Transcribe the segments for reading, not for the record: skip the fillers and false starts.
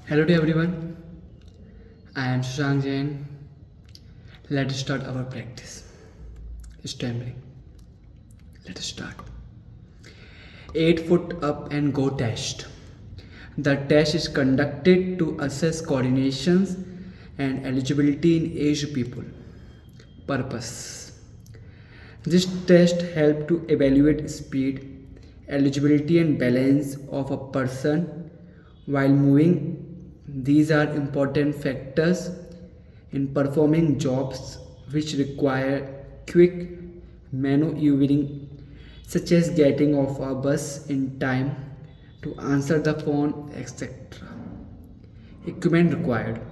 Hello to everyone. I am Shashank Jain. Let us start our practice. Stammering. Let us start. 8 foot up and go test. The test is conducted to assess coordinations and eligibility in aged people. Purpose. This test helps to evaluate speed, eligibility and balance of a person while moving. These are important factors in performing jobs which require quick maneuvering, such as getting off a bus in time to answer the phone, etc. Equipment required: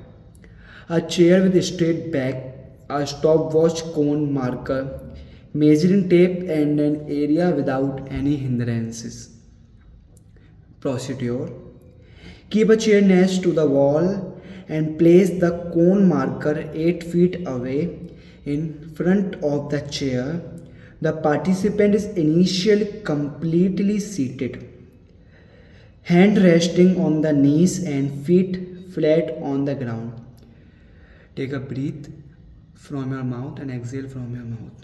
a chair with a straight back, a stopwatch cone marker, measuring tape, and an area without any hindrances. Procedure: keep a chair next to the wall and place the cone marker 8 feet away in front of the chair. The participant is initially completely seated, hand resting on the knees and feet flat on the ground. Take a breath from your mouth and exhale from your mouth.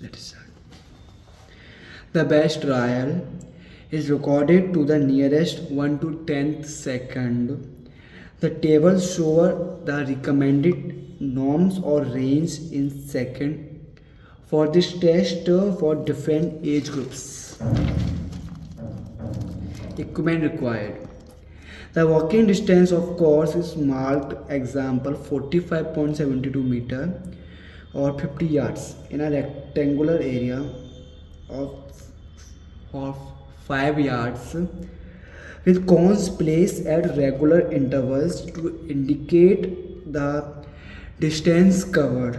Let's start. The best trial is recorded to the nearest 1 to 10th second. The table shows the recommended norms or range in second for this test for different age groups. Equipment required: the walking distance of course is marked, example 45.72 meter or 50 yards in a rectangular area of 5 yards with cones placed at regular intervals to indicate the distance covered.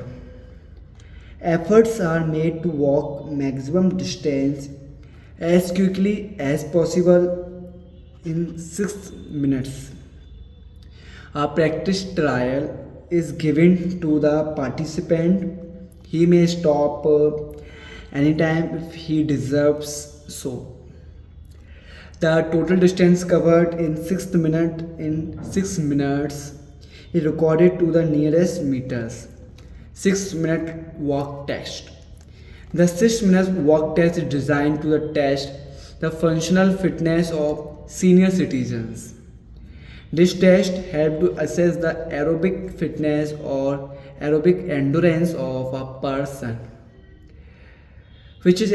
Efforts are made to walk maximum distance as quickly as possible in 6 minutes. A practice trial is given to the participant. He may stop anytime if he deserves so. The total distance covered in 6 minutes is recorded to the nearest meters. 6-minute walk test. The 6-minute walk test is designed to test the functional fitness of senior citizens. This test helps to assess the aerobic fitness or aerobic endurance of a person, which is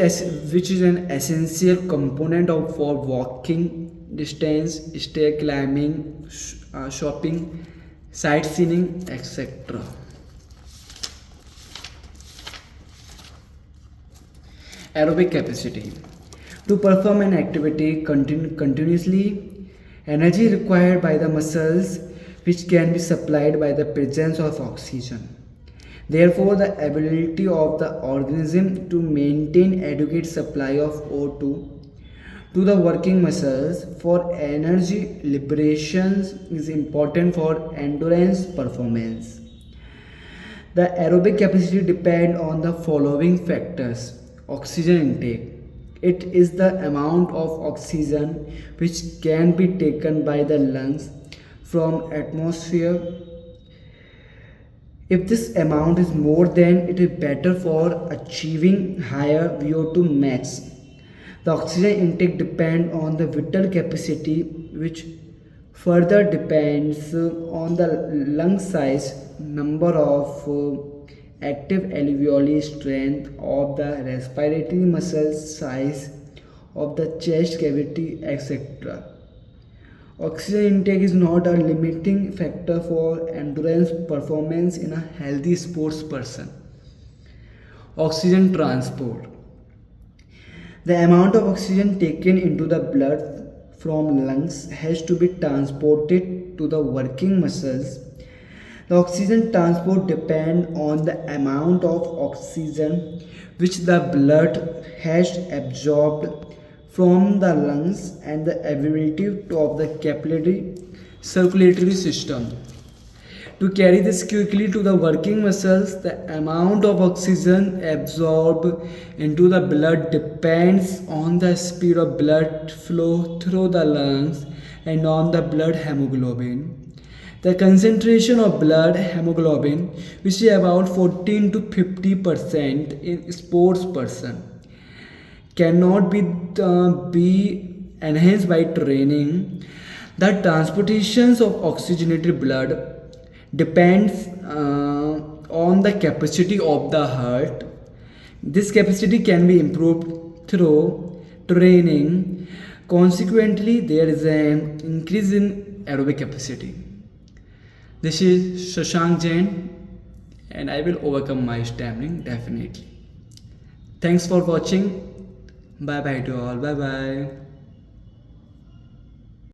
an essential component for walking distance, stair climbing, shopping, sightseeing, etc. Aerobic capacity. To perform an activity continuously, energy required by the muscles which can be supplied by the presence of oxygen. Therefore, the ability of the organism to maintain adequate supply of O2 to the working muscles for energy liberation is important for endurance performance. The aerobic capacity depends on the following factors. Oxygen intake. It is the amount of oxygen which can be taken by the lungs from atmosphere. If this amount is more, then it is better for achieving higher VO2 max. The oxygen intake depends on the vital capacity, which further depends on the lung size, number of active alveoli, strength of the respiratory muscles, size of the chest cavity, etc. Oxygen intake is not a limiting factor for endurance performance in a healthy sports person. Oxygen transport. The amount of oxygen taken into the blood from lungs has to be transported to the working muscles. The oxygen transport depends on the amount of oxygen which the blood has absorbed from the lungs and the ability of the capillary circulatory system To carry this quickly to the working muscles, the amount of oxygen absorbed into the blood depends on the speed of blood flow through the lungs and on the blood hemoglobin. The concentration of blood hemoglobin, which is about 14 to 50% in sports person, cannot be enhanced by training. The transportations of oxygenated blood depends on the capacity of the heart. This capacity can be improved through training. Consequently, there is an increase in aerobic capacity. This is Shashank Jain, and I will overcome my stammering definitely. Thanks for watching. Bye bye to all. Bye bye.